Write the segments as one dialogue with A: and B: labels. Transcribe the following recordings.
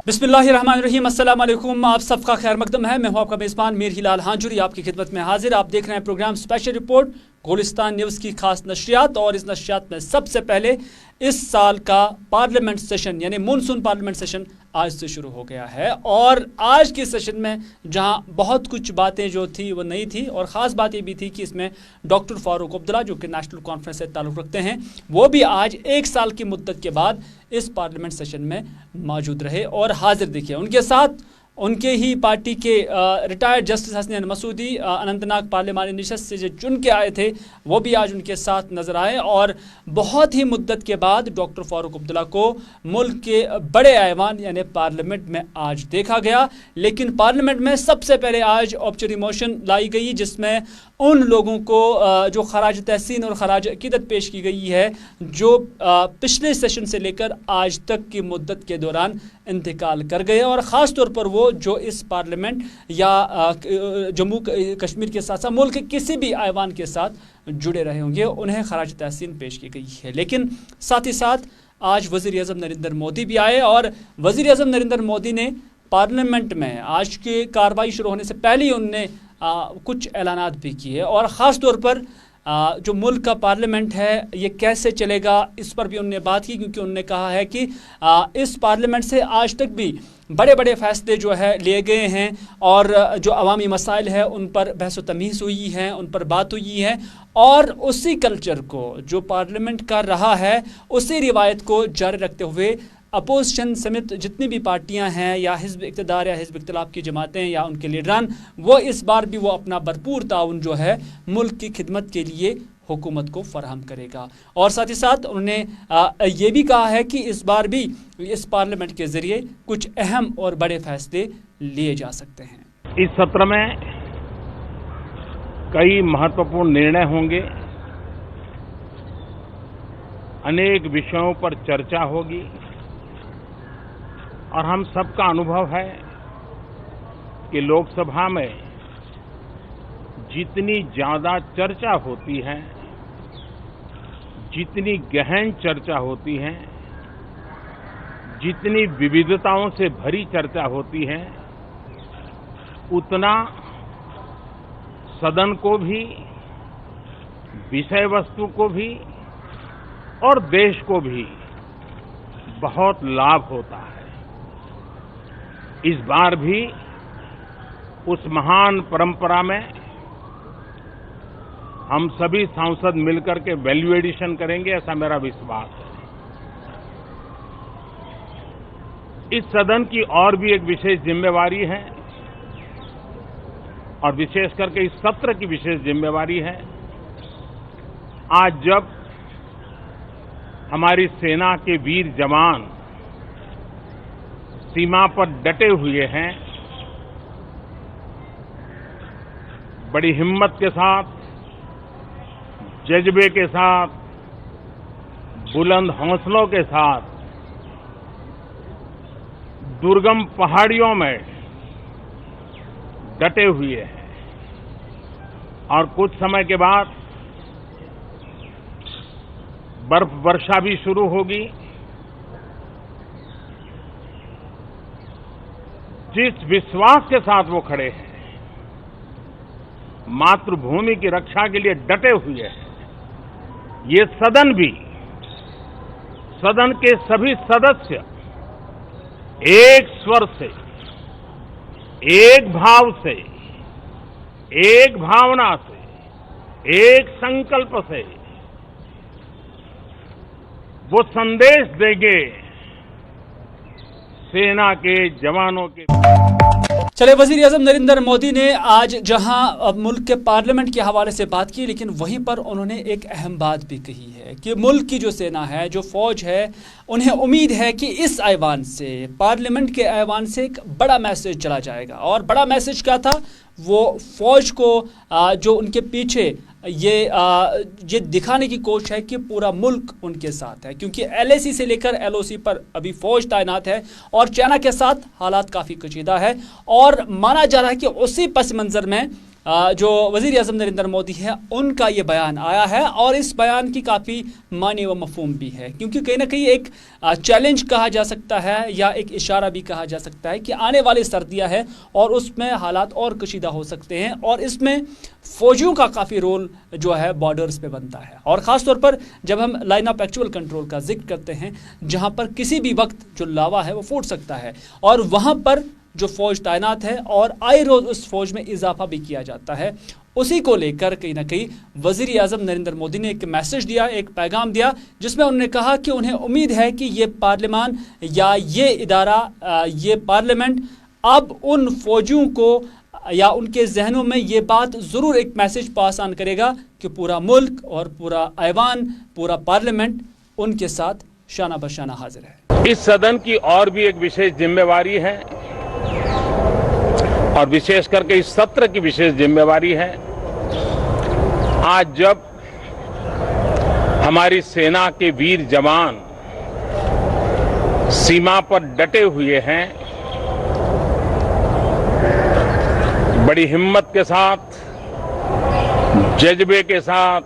A: बिस्मिल्लाहिर्रहमानिर्रहीम, अस्सलाम वालेकुम। आप सबका खैर मकदम है। मैं हूं आपका मेज़बान मीर हिलाल हांजुरी आपकी खिदमत में हाजिर। आप देख रहे हैं programme special report Gulistan news की खास नशरियात। और इस नशरियात में सबसे पहले इस साल का पार्लियामेंट सेशन यानी मानसून पार्लियामेंट सेशन आज से शुरू हो गया है। और आज के सेशन में जहां बहुत कुछ बातें जो थी वो नई थी, और ख़ास बात ये भी थी कि इसमें डॉक्टर फारूक अब्दुल्ला जो कि नेशनल कॉन्फ्रेंस से ताल्लुक़ रखते हैं, वो भी आज एक साल की मुद्दत के बाद इस पार्लियामेंट सेशन में मौजूद रहे और हाजिर दिखे। उनके साथ उनके ही पार्टी के रिटायर्ड जस्टिस हसनैन मसूदी अनंतनाग पार्लियामानी नशस्त से जो चुन के आए थे, वो भी आज उनके साथ नज़र आए। और बहुत ही मुद्दत के बाद डॉक्टर फारूक अब्दुल्ला को मुल्क के बड़े ऐवान यानी पार्लियामेंट में आज देखा गया। लेकिन पार्लियामेंट में सबसे पहले आज औपचारिक मोशन लाई गई, जिसमें उन लोगों को जो खराज तहसीन और खराज अकीदत पेश की गई है जो पिछले सेशन से लेकर आज तक की मुद्दत के दौरान इंतकाल कर गए, और ख़ास तौर पर वो जो इस पार्लियामेंट या जम्मू कश्मीर के साथ साथ मुल्क के किसी भी ऐवान के साथ जुड़े रहे होंगे, उन्हें खराज तहसीन पेश की गई है। लेकिन साथ ही साथ आज वज़ीर आज़म नरेंद्र मोदी भी आए, और वज़ीर आज़म नरेंद्र मोदी ने पार्लियामेंट में आज की कार्रवाई शुरू होने से पहले ही उनने कुछ ऐलानात भी किए। और ख़ास तौर पर जो मुल्क का पार्लियामेंट है ये कैसे चलेगा, इस पर भी उन्होंने बात की, क्योंकि उन्होंने कहा है कि इस पार्लियामेंट से आज तक भी बड़े बड़े फ़ैसले जो है लिए गए हैं, और जो अवामी मसाइल है उन पर बहस व तमीज़ हुई है, उन पर बात हुई है, और उसी कल्चर को जो पार्लियामेंट का रहा है उसी रिवायत को जारी रखते हुए अपोजिशन समेत जितनी भी पार्टियां हैं या हिज़्ब इक़्तिदार या हिज़्ब इख्तिलाफ़ की जमातें या उनके लीडरान, वो इस बार भी वो अपना भरपूर ताउन जो है मुल्क की खिदमत के लिए हुकूमत को फराहम करेगा। और साथ ही साथ उन्होंने ये भी कहा है कि इस बार भी इस पार्लियामेंट के ज़रिए कुछ अहम और बड़े फैसले लिए जा सकते हैं।
B: इस सत्र में कई महत्वपूर्ण निर्णय होंगे, अनेक विषयों पर चर्चा होगी, और हम सबका अनुभव है कि लोकसभा में जितनी ज्यादा चर्चा होती है, जितनी गहन चर्चा होती है, जितनी विविधताओं से भरी चर्चा होती है, उतना सदन को भी, विषय वस्तु को भी और देश को भी बहुत लाभ होता है। इस बार भी उस महान परंपरा में हम सभी सांसद मिलकर के वैल्यू एडिशन करेंगे, ऐसा मेरा विश्वास है। इस सदन की और भी एक विशेष जिम्मेवारी है, और विशेष करके इस सत्र की विशेष जिम्मेवारी है। आज जब हमारी सेना के वीर जवान सीमा पर डटे हुए हैं, बड़ी हिम्मत के साथ, जज्बे के साथ, बुलंद हौसलों के साथ दुर्गम पहाड़ियों में डटे हुए हैं, और कुछ समय के बाद बर्फ वर्षा भी शुरू होगी। जिस विश्वास के साथ वो खड़े हैं, मातृभूमि की रक्षा के लिए डटे हुए हैं, ये सदन भी, सदन के सभी सदस्य एक स्वर से, एक भाव से, एक भावना से, एक संकल्प से वो संदेश देंगे सेना के जवानों के।
A: चले, वज़ीर आज़म नरेंद्र मोदी ने आज जहां मुल्क के पार्लियामेंट के हवाले से बात की, लेकिन वहीं पर उन्होंने एक अहम बात भी कही है कि मुल्क की जो सेना है, जो फ़ौज है, उन्हें उम्मीद है कि इस ऐवान से, पार्लियामेंट के ऐवान से एक बड़ा मैसेज चला जाएगा। और बड़ा मैसेज क्या था? वो फ़ौज को जो उनके पीछे ये दिखाने की कोशिश है कि पूरा मुल्क उनके साथ है, क्योंकि LAC से लेकर LOC पर अभी फ़ौज तैनात है, और चाइना के साथ हालात काफ़ी कशीदा है। और माना जा रहा है कि उसी पस मंज़र में जो वज़ीर आज़म नरेंद्र मोदी है उनका ये बयान आया है और इस बयान की काफ़ी मानी व मफहूम भी है, क्योंकि कहीं ना कहीं एक चैलेंज कहा जा सकता है या एक इशारा भी कहा जा सकता है कि आने वाली सर्दियां हैं और उसमें हालात और कशीदा हो सकते हैं और इसमें फौजियों का काफ़ी रोल जो है बॉर्डर्स पे बनता है। और ख़ास तौर पर जब हम लाइन ऑफ एक्चुअल कंट्रोल का जिक्र करते हैं, जहां पर किसी भी वक्त जो लावा है वो फूट सकता है और वहां पर जो फौज तैनात है और आए रोज उस फौज में इजाफा भी किया जाता है, उसी को लेकर कहीं ना कहीं वज़ीर आज़म नरेंद्र मोदी ने एक मैसेज दिया, एक पैगाम दिया, जिसमें उन्होंने कहा कि उन्हें उम्मीद है कि ये पार्लियामान या ये इदारा, ये पार्लियामेंट अब उन फौजियों को या उनके जहनों में ये बात ज़रूर एक मैसेज पास ऑन करेगा कि पूरा मुल्क और पूरा ऐवान, पूरा पार्लियामेंट उनके साथ शाना बशाना हाजिर है।
B: इस सदन की और भी एक विशेष जिम्मेवारी है और विशेष करके इस सत्र की विशेष जिम्मेवारी है। आज जब हमारी सेना के वीर जवान सीमा पर डटे हुए हैं, बड़ी हिम्मत के साथ, जज्बे के साथ,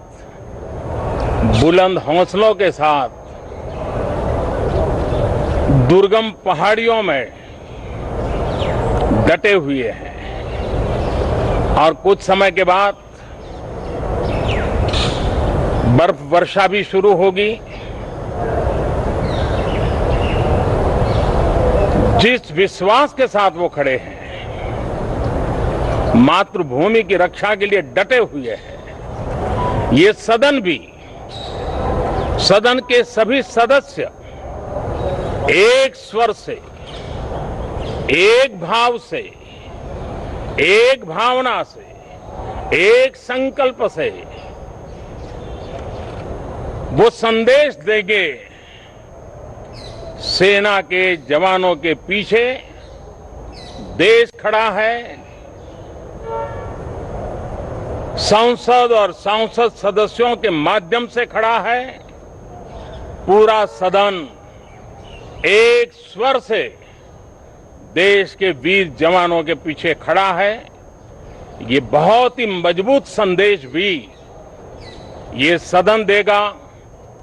B: बुलंद हौसलों के साथ दुर्गम पहाड़ियों में डटे हुए हैं और कुछ समय के बाद बर्फ वर्षा भी शुरू होगी। जिस विश्वास के साथ वो खड़े हैं, मातृभूमि की रक्षा के लिए डटे हुए हैं, ये सदन भी, सदन के सभी सदस्य एक स्वर से, एक भाव से, एक भावना से, एक संकल्प से वो संदेश देंगे, सेना के जवानों के पीछे देश खड़ा है, संसद और सांसद सदस्यों के माध्यम से खड़ा है, पूरा सदन एक स्वर से देश के वीर जवानों के पीछे खड़ा है। ये बहुत ही मजबूत संदेश भी ये सदन देगा,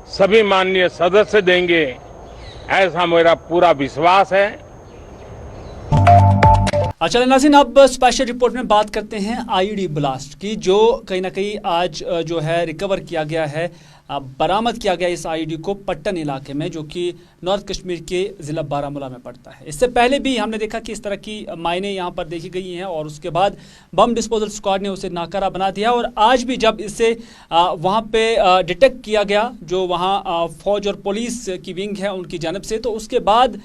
B: सभी माननीय सदस्य देंगे, ऐसा मेरा पूरा विश्वास है।
A: अच्छा नाज़रीन, अब स्पेशल रिपोर्ट में बात करते हैं आईईडी ब्लास्ट की, जो कहीं ना कहीं आज जो है रिकवर किया गया है, बरामद किया गया इस आईईडी को पट्टन इलाके में, जो कि नॉर्थ कश्मीर के ज़िला बारामूला में पड़ता है। इससे पहले भी हमने देखा कि इस तरह की मायने यहाँ पर देखी गई हैं और उसके बाद बम डिस्पोजल स्क्वाड ने उसे नाकारा बना दिया और आज भी जब इसे वहाँ पे डिटेक्ट किया गया, जो वहाँ फौज और पुलिस की विंग है उनकी जानब से, तो उसके बाद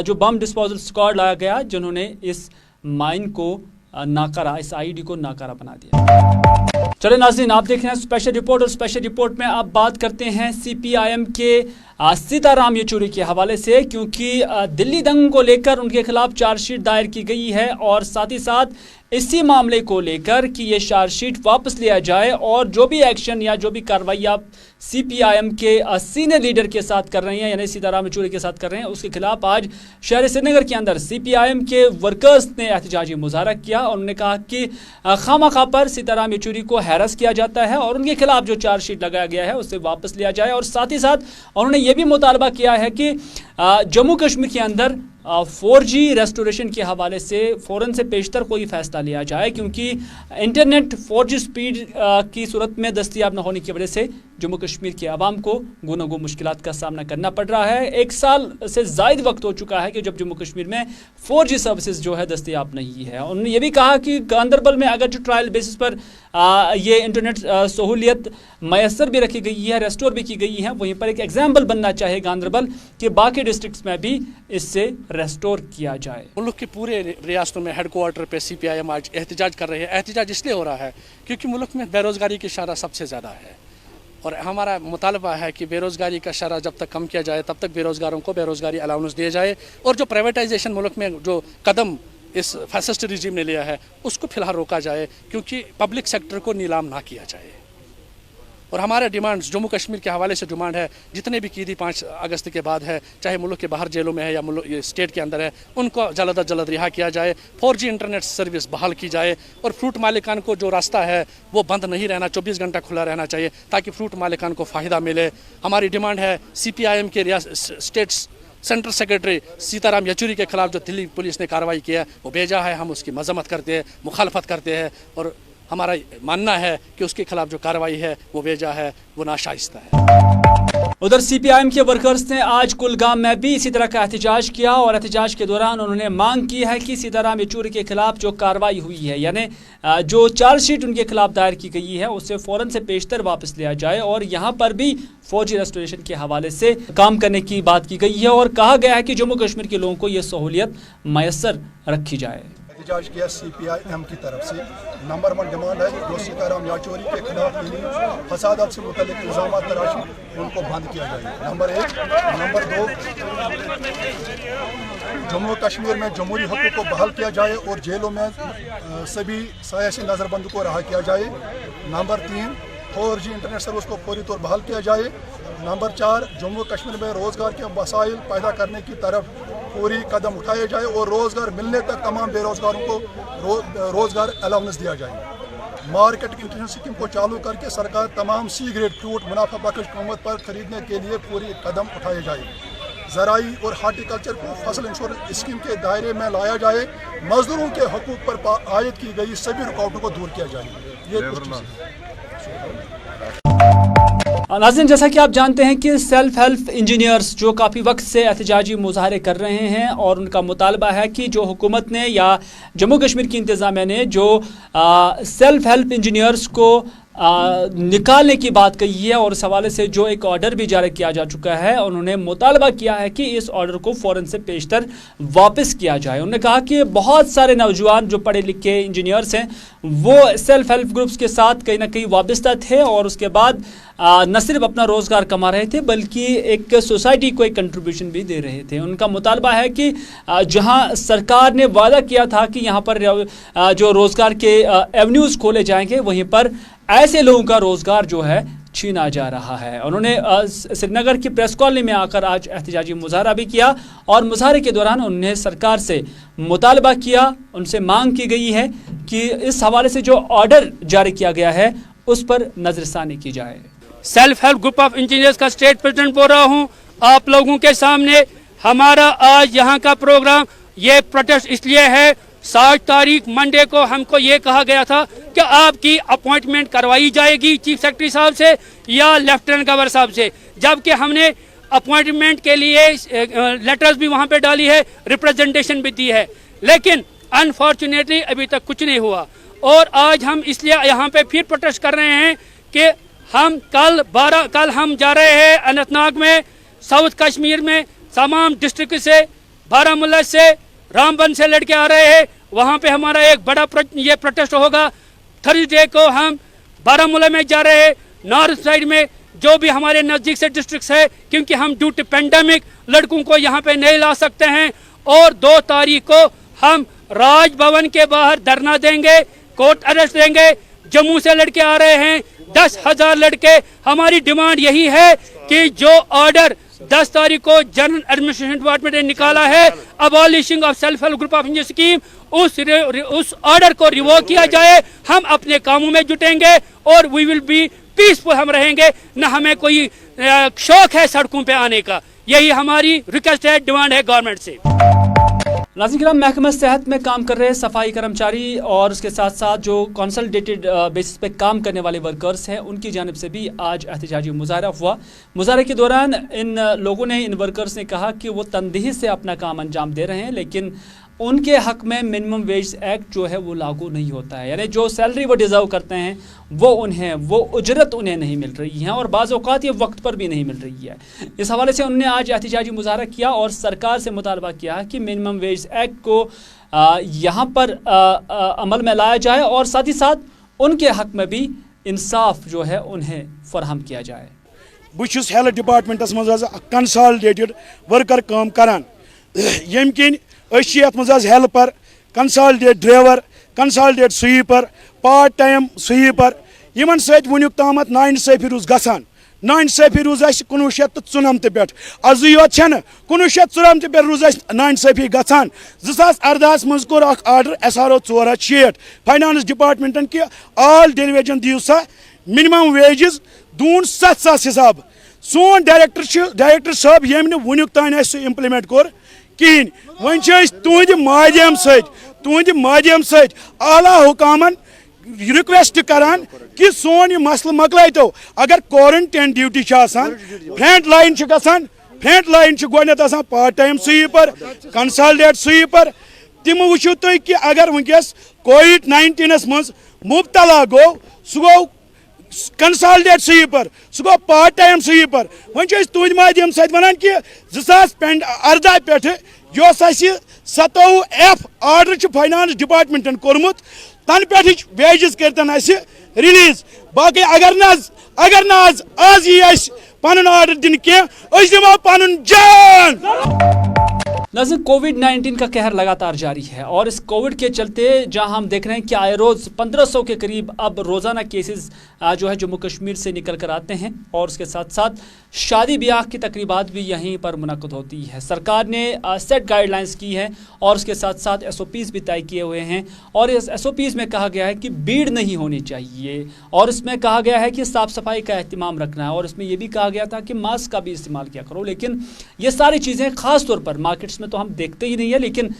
A: जो बम डिस्पोजल स्क्वाड लाया गया, जिन्होंने इस माइन को नाकारा, इस आईईडी को नाकारा बना दिया। चले नाज़रीन, आप देख रहे हैं स्पेशल रिपोर्ट और स्पेशल रिपोर्ट में आप बात करते हैं सीपीआईएम के सीताराम येचुरी के हवाले से, क्योंकि दिल्ली दंग को लेकर उनके खिलाफ चार्जशीट दायर की गई है और साथ ही साथ इसी मामले को लेकर कि ये चार्जशीट वापस लिया जाए और जो भी एक्शन या जो भी कार्रवाई आप सीपीआईएम के सीनियर लीडर के साथ कर रहे हैं, यानी सीताराम येचुरी के साथ कर रहे हैं, उसके खिलाफ आज शहर श्रीनगर के अंदर सीपीआईएम के वर्कर्स ने एहतजाजी मुजाहरा किया और उन्होंने कहा कि खामखा पर सीताराम येचुरी को हैरस किया जाता है और उनके खिलाफ जो चार्जशीट लगाया गया है उसे वापस लिया जाए। और साथ ही साथ उन्होंने ये भी मुतालबा किया है कि जम्मू कश्मीर के अंदर 4G रेस्टोरेशन के हवाले से फ़ौरन से पेशतर कोई फैसला लिया जाए, क्योंकि इंटरनेट 4G स्पीड की सूरत में दस्तयाब न होने की वजह से जम्मू कश्मीर के आवाम को गुनगु मुश्किलात का सामना करना पड़ रहा है। 1 साल से ज़ायद वक्त हो चुका है कि जब जम्मू कश्मीर में 4G सर्विसेज जो है दस्तयाब नहीं है। उन्होंने ये भी कहा कि गांदरबल में अगर जो ट्रायल बेसिस पर ये इंटरनेट सहूलियत मैसर भी रखी गई है, रेस्टोर भी की गई है, वहीं पर एक एग्जाम्पल बनना चाहे गांदरबल कि बाकी डिस्ट्रिक्ट्स में भी इससे रेस्टोर किया जाए।
C: मुल्क के पूरे रियासतों में हेडक्वार्टर पे सीपीआईएम आज एहतजाज कर रहे हैं। एहतजाज इसलिए हो रहा है क्योंकि मुल्क में बेरोजगारी की शरह सबसे ज़्यादा है और हमारा मुतालबा है कि बेरोजगारी का शरह जब तक कम किया जाए तब तक बेरोजगारों को बेरोजगारी अलाउंस दिए जाए और जो प्राइवेटाइजेशन मुल्क में जो कदम इस फैसिस्ट रिजीम ने लिया है उसको फिलहाल रोका जाए, क्योंकि पब्लिक सेक्टर को नीलाम ना किया जाए। और हमारे डिमांड्स जम्मू कश्मीर के हवाले से डिमांड है, जितने भी कैदी 5 अगस्त के बाद है, चाहे मुल्क के बाहर जेलों में है या मुल्क ये स्टेट के अंदर है, उनको जल्द अज जल्द रिहा किया जाए, 4G इंटरनेट सर्विस बहाल की जाए और फ्रूट मालिकान को जो रास्ता है वो बंद नहीं रहना, 24 घंटा खुला रहना चाहिए ताकि फ्रूट मालिकान को फ़ायदा मिले। हमारी डिमांड है CPIM के state central secretary Sitaram Yechury के खिलाफ जो दिल्ली पुलिस ने कार्रवाई की है वो भेजा है, हम उसकी मजम्मत करते हैं, मुखालफत करते हैं और हमारा मानना है कि उसके खिलाफ जो कार्रवाई है वो भेजा है वो नाशाइस्ता है।
A: उधर CPIM के वर्कर्स ने आज कुलगाम में भी इसी तरह का एहतजाज किया और एहतजाज के दौरान उन्होंने मांग की है कि सीताराम येचुरी के खिलाफ जो कार्रवाई हुई है, यानी जो चार्जशीट उनके खिलाफ दायर की गई है उसे फ़ौरन से पेशतर वापस लिया जाए और यहाँ पर भी फौजी रेस्टोरेशन के हवाले से काम करने की बात की गई है और कहा गया है कि जम्मू कश्मीर के लोगों को ये सहूलियत मैसर रखी जाए।
D: एहतजाज किया CPIM की तरफ से। नंबर 1 डिमांड है जो सीताराम येचुरी के खिलाफ फसादात से मुतल्लिक इल्ज़ाम तराशी उनको बंद किया जाए, नंबर 1। नंबर 2, जम्मू कश्मीर में जमहूरी हक़ूक़ को बहाल किया जाए और जेलों में सभी सियासी नज़रबंद को रहा किया जाए। नंबर 3, 4G इंटरनेट सर्विस को फौरी तौर बहाल किया जाए। नंबर 4, जम्मू कश्मीर में रोज़गार के वसाइल पैदा करने की तरफ पूरी कदम उठाए जाए और रोज़गार मिलने तक तमाम बेरोज़गारों को रोज़गार अलाउंस दिया जाए। मार्केट इंटरनेट स्कीम को चालू करके सरकार तमाम C ग्रेड फ्रूट मुनाफा बख्श कीमत पर खरीदने के लिए पूरी कदम उठाए जाए। ज़राई और हार्टिकल्चर को फसल इंश्योरेंस स्कीम के दायरे में लाया जाए। मजदूरों के हकूक़ पर आयद की गई सभी रुकावटों को दूर किया जाए। ये कुछ
A: नाज़रीन, जैसा कि आप जानते हैं कि सेल्फ हेल्प इंजीनियर्स जो काफ़ी वक्त से एहतजाजी मुजाहरे कर रहे हैं और उनका मुतालबा है कि जो हुकूमत ने या जम्मू कश्मीर की इंतज़ामिया ने जो सेल्फ हेल्प इंजीनियर्स को निकालने की बात कही है और इस हवाले से जो एक ऑर्डर भी जारी किया जा चुका है, उन्होंने मुतालबा किया है कि इस ऑर्डर को फ़ौरन से पेशतर वापस किया जाए। उन्होंने कहा कि बहुत सारे नौजवान जो पढ़े लिखे इंजीनियर्स हैं वो सेल्फ हेल्प ग्रुप्स के साथ कहीं ना कहीं वाबस्ता थे और उसके बाद न सिर्फ अपना रोज़गार कमा रहे थे बल्कि एक सोसाइटी को एक कंट्रीब्यूशन भी दे रहे थे। उनका मुतालबा है कि जहां सरकार ने वादा किया था कि यहां पर जो रोज़गार के एवेन्यूज़ खोले जाएंगे, वहीं पर ऐसे लोगों का रोज़गार जो है छीना जा रहा है। उन्होंने श्रीनगर की प्रेस कॉलोनी में आकर आज एहतजाजी मुजाहरा भी किया और मुजाहरे के दौरान उन्हें सरकार से मुतालबा किया, उनसे मांग की गई है कि इस हवाले से जो ऑर्डर जारी किया गया है उस पर नजरसानी की जाए।
E: Self help group of engineers का स्टेट प्रेसिडेंट बोल रहा हूं आप लोगों के सामने। हमारा आज यहाँ का प्रोग्राम ये प्रोटेस्ट इसलिए है, 7 तारीख मंडे को हमको ये कहा गया था कि आपकी अपॉइंटमेंट करवाई जाएगी चीफ सेक्रेटरी साहब से या लेफ्टिनेंट गवर्नर साहब से, जबकि हमने अपॉइंटमेंट के लिए लेटर्स भी वहाँ पे डाली है, रिप्रेजेंटेशन भी दी है, लेकिन अनफॉर्चुनेटली अभी तक कुछ नहीं हुआ। और आज हम इसलिए यहाँ पे फिर प्रोटेस्ट कर रहे हैं कि हम कल हम जा रहे हैं अनंतनाग में, साउथ कश्मीर में, तमाम डिस्ट्रिक्ट से, बारामूला से, रामबन से लड़के आ रहे हैं। वहाँ पे हमारा एक बड़ा ये प्रोटेस्ट होगा। थर्सडे को हम बारामूला में जा रहे हैं, नॉर्थ साइड में जो भी हमारे नज़दीक से डिस्ट्रिक्ट है, क्योंकि हम ड्यू टू पेंडेमिक लड़कों को यहाँ पे नहीं ला सकते हैं। और 2 तारीख को हम राजभवन के बाहर धरना देंगे, कोर्ट अरेस्ट देंगे। जम्मू से लड़के आ रहे हैं 10,000 लड़के। हमारी डिमांड यही है कि जो ऑर्डर 10 तारीख को जनरल एडमिनिस्ट्रेशन डिपार्टमेंट ने निकाला है abolishing of self help group of engineer scheme, उस ऑर्डर को रिवोक किया जाए। हम अपने कामों में जुटेंगे और वी विल बी पीसफुल, हम रहेंगे, न हमें कोई शौक है सड़कों पे आने का। यही हमारी रिक्वेस्ट है, डिमांड है गवर्नमेंट से।
A: नाज़रीन, महकमा सेहत में काम कर रहे सफाई कर्मचारी और उसके साथ साथ जो कंसल्टेटेड बेसिस पे काम करने वाले वर्कर्स हैं, उनकी जानिब से भी आज एहतजाजी मुजाहरा हुआ। मुजाहरे के दौरान इन लोगों ने, इन वर्कर्स ने कहा कि वो तनदेही से अपना काम अंजाम दे रहे हैं, लेकिन उनके हक में मिनिमम वेज एक्ट जो है वो लागू नहीं होता है। यानी जो सैलरी वो डिज़र्व करते हैं वो उजरत उन्हें नहीं मिल रही है और बाज़ औक़ात ये वक्त पर भी नहीं मिल रही है। इस हवाले से उन्होंने आज एहतजाजी मुजाहरा किया और सरकार से मुतालबा किया कि मिनिमम वेज एक्ट को यहाँ पर अमल में लाया जाए और साथ ही साथ उनके हक में भी इंसाफ जो है उन्हें फराहम किया जाए।
F: बहुत हेल्थ डिपार्टमेंटस मज कंसॉलिडेटेड वर्कर काम करान, यम किन मज helper, consolidate driver, consolidate sweeper, part time sweeper, Yemen सत वुनिक तामत नाइंसाफी रूज गसान नाइंसाफी रूज 1994 पे अज योत 1994 पे रूज नाइंसाफी गसान 2018 मज कोर आर्डर SRO 460 फाइनान्स डिपार्टमेंटन कि आल डिवीजन दियो सा मिनिमम वेजेस दून 7,000 हिसाब सोन डायरेक्टर साहब यम वुनिक तान इम्प्लीमेंट कोर कहें वन तुंद माध्यम सत आला हुकामन रिक्वेस्ट करान कि सोन मसल मकल तो अगर क्वारंटाइन ड्यूटी फ्रंट लाइन गोत part time sweeper consultant sweeper तम वो तुम कि अगर वनकस COVID-19 मज मुबतला गो सह गो कंसल्टेंट स्वीपर सह गो पार्ट टाइम स्वीपर वन तुंद माध्यम सत वन कि 2018 पे 27F आर्डर फाइनान्स डिपार्टमेंटन कोर्मुत तन पे वेजेस करतन रिलीज बाकी अगर न आज यी पन आर्डर दिन कह दिमो पन जान।
A: नाज़रीन, कोविड-19 का कहर लगातार जारी है और इस कोविड के चलते जहां हम देख रहे हैं कि आए रोज़ 1500 के करीब अब रोज़ाना केसेस जो है जम्मू कश्मीर से निकल कर आते हैं और उसके साथ साथ शादी ब्याह की तकरीबात भी यहीं पर मुनक़द होती है। सरकार ने सेट गाइडलाइंस की है और उसके साथ साथ SOPs भी तय किए हुए हैं और इस SOPs में कहा गया है कि भीड़ नहीं होनी चाहिए और इसमें कहा गया है कि साफ़ सफाई का एहतिमाम रखना है और इसमें यह भी कहा गया था कि मास्क का भी इस्तेमाल किया करो। लेकिन ये सारी चीज़ें ख़ास तौर पर मार्केट्स में तो हम देखते ही नहीं है, लेकिन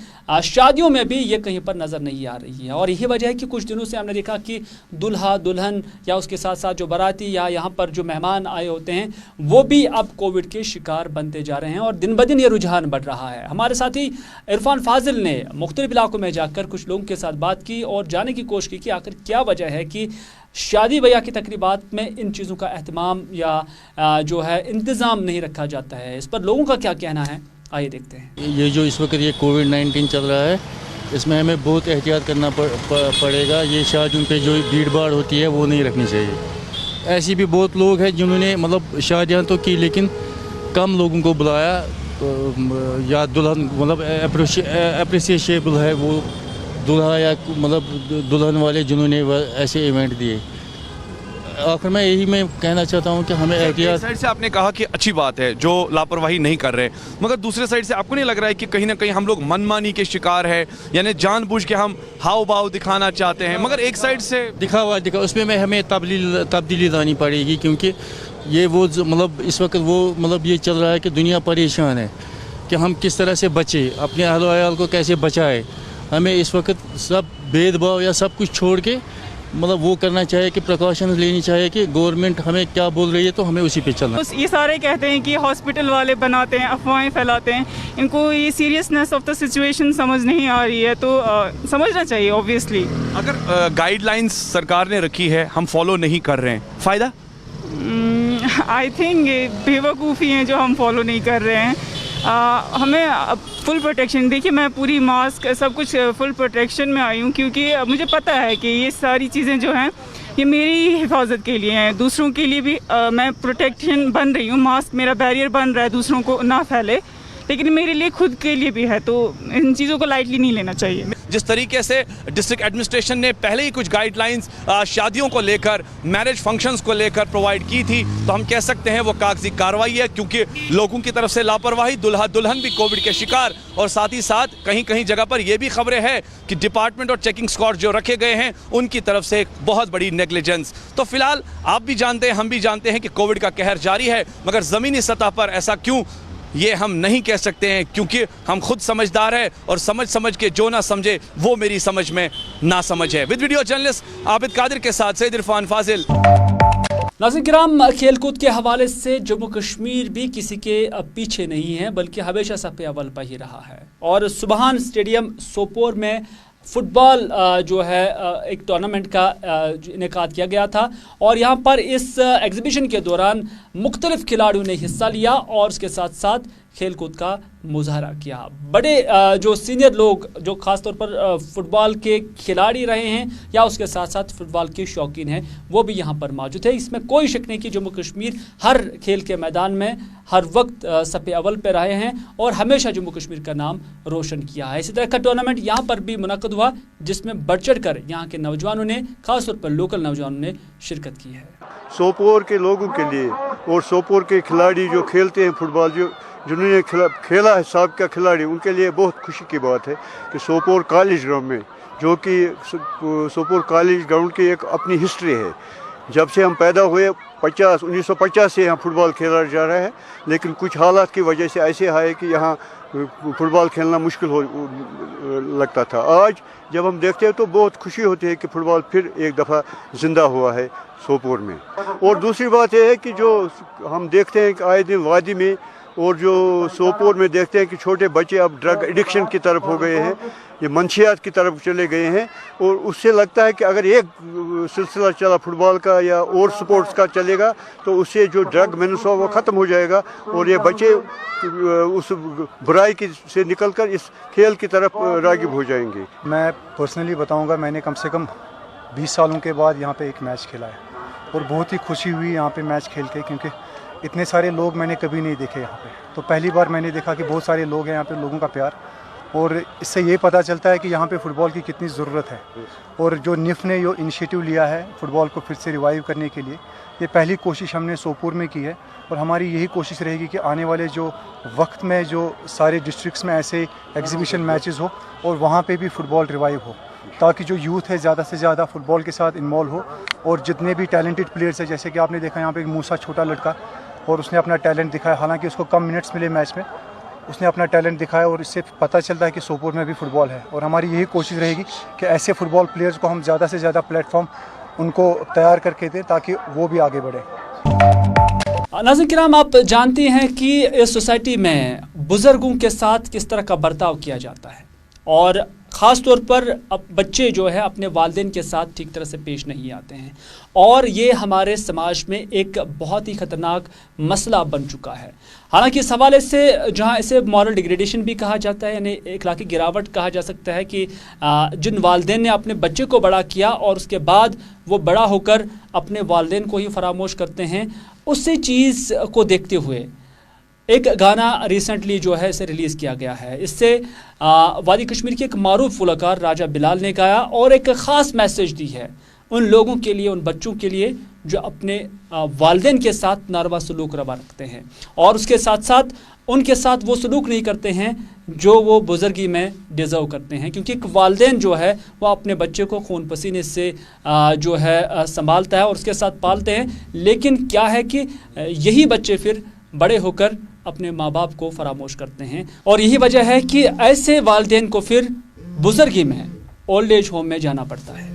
A: शादियों में भी ये कहीं पर नज़र नहीं आ रही है और यही वजह है कि कुछ दिनों से हमने देखा कि दुल्हा दुल्हन या उसके साथ साथ जो बाराती या यहाँ पर जो मेहमान आए होते हैं वो भी अब कोविड के शिकार बनते जा रहे हैं और दिन ब दिन ये रुझान बढ़ रहा है। हमारे साथी इरफान फाजिल ने मुख्तलिफ इलाकों में जाकर कुछ लोगों के साथ बात की और जानने की कोशिश की कि आखिर क्या वजह है कि शादी ब्याह की तकरीबात में इन चीज़ों का एहतमाम या जो है इंतज़ाम नहीं रखा जाता है। इस पर लोगों का क्या कहना है, आइए देखते हैं।
G: ये जो इस वक्त ये कोविड-19 चल रहा है इसमें हमें बहुत एहतियात करना पड़ेगा। ये शादियों पे जो भीड़ भाड़ होती है वो नहीं रखनी चाहिए। ऐसी भी बहुत लोग हैं जिन्होंने मतलब शादियाँ तो की लेकिन कम लोगों को बुलाया या दुल्हन मतलब अप्रिसिएबल है वो दुल्हा या मतलब दुल्हन वाले जिन्होंने ऐसे इवेंट दिए। आखिर में यही मैं कहना चाहता हूँ कि हमें एहतियात।
H: साइड से आपने कहा कि अच्छी बात है जो लापरवाही नहीं कर रहे, मगर दूसरे साइड से आपको नहीं लग रहा है कि कहीं ना कहीं हम लोग मनमानी के शिकार है, यानी जानबूझ के हम हाव भाव दिखाना चाहते हैं मगर एक साइड से
G: दिखा उसमें हमें तब्दीली लानी पड़ेगी क्योंकि ये वो मतलब इस वक्त वो मतलब ये चल रहा है कि दुनिया परेशान है कि हम किस तरह से बचे, अपने अहल वयाल को कैसे बचाए। हमें इस वक्त सब भेदभाव या सब कुछ छोड़ के मतलब वो करना चाहिए कि प्रिकॉशंस लेनी चाहिए कि गवर्नमेंट हमें क्या बोल रही है तो हमें उसी पे चलना।
I: ये सारे कहते हैं कि हॉस्पिटल वाले बनाते हैं, अफवाहें फैलाते हैं, इनको ये सीरियसनेस ऑफ द सिचुएशन समझ नहीं आ रही है तो समझना चाहिए ऑब्वियसली।
H: अगर गाइडलाइंस सरकार ने रखी है हम फॉलो नहीं कर रहे हैं, फ़ायदा?
I: आई थिंक बेवकूफ़ी हैं जो हम फॉलो नहीं कर रहे हैं। हमें फुल प्रोटेक्शन, देखिए मैं पूरी मास्क सब कुछ फुल प्रोटेक्शन में आई हूँ क्योंकि मुझे पता है कि ये सारी चीज़ें जो हैं ये मेरी हिफाजत के लिए हैं, दूसरों के लिए भी मैं प्रोटेक्शन बन रही हूँ। मास्क मेरा बैरियर बन रहा है दूसरों को ना फैले, लेकिन मेरे लिए खुद के लिए भी है तो इन चीज़ों को लाइटली नहीं लेना चाहिए।
H: जिस तरीके से डिस्ट्रिक्ट एडमिनिस्ट्रेशन ने पहले ही कुछ गाइडलाइंस शादियों को लेकर, मैरिज फंक्शंस को लेकर प्रोवाइड की थी तो हम कह सकते हैं वो कागजी कार्रवाई है क्योंकि लोगों की तरफ से लापरवाही, दुल्हा दुल्हन भी कोविड के शिकार और साथ ही साथ कहीं कहीं जगह पर यह भी खबरें हैं कि डिपार्टमेंट और चेकिंग स्क्वाड जो रखे गए हैं उनकी तरफ से एक बहुत बड़ी नेग्लिजेंस। तो फिलहाल आप भी जानते हैं, हम भी जानते हैं कि कोविड का कहर जारी है मगर ज़मीनी सतह पर ऐसा क्यों ये हम नहीं कह सकते हैं क्योंकि हम खुद समझदार हैं और समझ के जो ना समझे वो मेरी समझ में ना समझ है। With video journalist Abid Qadir के साथ सैयद इरफान फाजिल।
A: नाज़रीन किराम, खेलकूद के हवाले से जम्मू कश्मीर भी किसी के पीछे नहीं है बल्कि हमेशा सफ़े अव्वल पर ही रहा है और सुबहान स्टेडियम सोपोर में फुटबॉल जो है एक टूर्नामेंट का इनेकाद किया गया था और यहाँ पर इस एग्जीबिशन के दौरान मुख्तलिफ खिलाड़ियों ने हिस्सा लिया और उसके साथ साथ खेलकूद का मुजाहरा किया। बड़े जो सीनियर लोग जो ख़ास तौर पर फुटबॉल के खिलाड़ी रहे हैं या उसके साथ साथ फुटबॉल के शौकीन हैं वो भी यहाँ पर मौजूद है। इसमें कोई शक नहीं कि जम्मू कश्मीर हर खेल के मैदान में हर वक्त सफ़े अव्वल पे रहे हैं और हमेशा जम्मू कश्मीर का नाम रोशन किया है। इसी तरह का टूर्नामेंट यहाँ पर भी मुनक़द मुनाकिद हुआ, जिसमें बढ़ चढ़ कर यहाँ के नौजवानों ने, खासतौर पर लोकल नौजवानों ने शिरकत की है।
J: सोपोर के लोगों के लिए और सोपोर के खिलाड़ी जो खेलते हैं फुटबॉल, जिन्होंने खेला है साबिका खिलाड़ी, उनके लिए बहुत खुशी की बात है कि सोपोर कॉलेज ग्राउंड में, जो कि सोपोर कॉलेज ग्राउंड की एक अपनी हिस्ट्री है। जब से हम पैदा हुए 1950 से यहाँ फुटबॉल खेला जा रहा है, लेकिन कुछ हालात की वजह से ऐसे आए कि यहाँ फुटबॉल खेलना मुश्किल हो लगता था। आज जब हम देखते हैं तो बहुत खुशी होती है कि फुटबॉल फिर एक दफ़ा ज़िंदा हुआ है सोपोर में। और दूसरी बात यह है कि जो हम देखते हैं कि आए दिन वादी में और जो सोपोर में देखते हैं कि छोटे बच्चे अब ड्रग एडिक्शन की तरफ हो गए हैं, ये मंशियात की तरफ चले गए हैं, और उससे लगता है कि अगर एक सिलसिला चला फुटबॉल का या और स्पोर्ट्स का चलेगा तो उससे जो ड्रग मेन्स हो वो ख़त्म हो जाएगा और ये बच्चे उस बुराई की से निकलकर इस खेल की तरफ राग़िब हो जाएंगे।
K: मैं पर्सनली बताऊंगा, मैंने कम से कम 20 सालों के बाद यहाँ पे एक मैच खेला है और बहुत ही खुशी हुई यहाँ पे मैच खेल के, क्योंकि इतने सारे लोग मैंने कभी नहीं देखे यहाँ पे। तो पहली बार मैंने देखा कि बहुत सारे लोग हैं यहाँ पे, लोगों का प्यार, और इससे ये पता चलता है कि यहाँ पे फ़ुटबॉल की कितनी ज़रूरत है। और जो निफ़ ने जो इनिशिएटिव लिया है फ़ुटबॉल को फिर से रिवाइव करने के लिए, ये पहली कोशिश हमने सोपोर में की है और हमारी यही कोशिश रहेगी कि आने वाले जो वक्त में जो सारे डिस्ट्रिक्ट्स में ऐसे एग्जीबिशन मैचेस हो और वहाँ पे भी फ़ुटबॉल रिवाइव हो, ताकि जो यूथ है ज़्यादा से ज़्यादा फुटबॉल के साथ इन्वॉल्व हो। और जितने भी टैलेंटेड प्लेयर्स हैं, जैसे कि आपने देखा यहाँ पे एक मूसा छोटा लड़का, और उसने अपना टैलेंट दिखाया, हालांकि उसको कम मिनट्स मिले मैच में, उसने अपना टैलेंट दिखाया और इससे पता चलता है कि सोपोर में भी फ़ुटबॉल है। और हमारी यही कोशिश रहेगी कि ऐसे फ़ुटबॉल प्लेयर्स को हम ज़्यादा से ज़्यादा प्लेटफॉर्म उनको तैयार करके दें ताकि वो भी आगे बढ़े।
A: नाज़रीन किराम, आप जानते हैं कि इस सोसाइटी में बुज़ुर्गों के साथ किस तरह का बर्ताव किया जाता है, और ख़ास तौर पर अब बच्चे जो है अपने वालिदैन के साथ ठीक तरह से पेश नहीं आते हैं, और ये हमारे समाज में एक बहुत ही ख़तरनाक मसला बन चुका है। हालांकि इस हवाले से जहां इसे मॉरल डिग्रेडेशन भी कहा जाता है, यानी इखलाकी गिरावट कहा जा सकता है, कि जिन वालिदैन ने अपने बच्चे को बड़ा किया और उसके बाद वो बड़ा होकर अपने वालिदैन को ही फरामोश करते हैं, उसी चीज़ को देखते हुए एक गाना रिसेंटली जो है इसे रिलीज़ किया गया है। इससे वादी कश्मीर के एक मारूफ फुलकार राजा बिलाल ने गाया और एक ख़ास मैसेज दी है उन लोगों के लिए, उन बच्चों के लिए जो अपने वालिदैन के साथ नारवा सलूक रवा रखते हैं और उसके साथ साथ उनके साथ वो सलूक नहीं करते हैं जो वो बुज़ुर्गी में डिज़र्व करते हैं। क्योंकि एक वालिदैन जो है वो अपने बच्चे को खून पसीने से जो है संभालता है और उसके साथ पालते हैं, लेकिन क्या है कि यही बच्चे फिर बड़े होकर अपने माँ बाप को फरामोश करते हैं, और यही वजह है कि ऐसे वालिदैन को फिर बुज़ुर्गी में ओल्ड एज होम में जाना पड़ता है।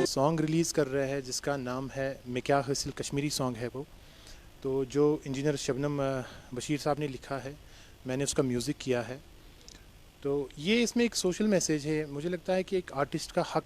L: सॉन्ग रिलीज़ कर रहे हैं जिसका नाम है मैं क्या हासिल, कश्मीरी सॉन्ग है वो। तो जो इंजीनियर शबनम बशीर साहब ने लिखा है, मैंने उसका म्यूज़िक किया है। तो ये इसमें एक सोशल मैसेज है। मुझे लगता है कि एक आर्टिस्ट का हक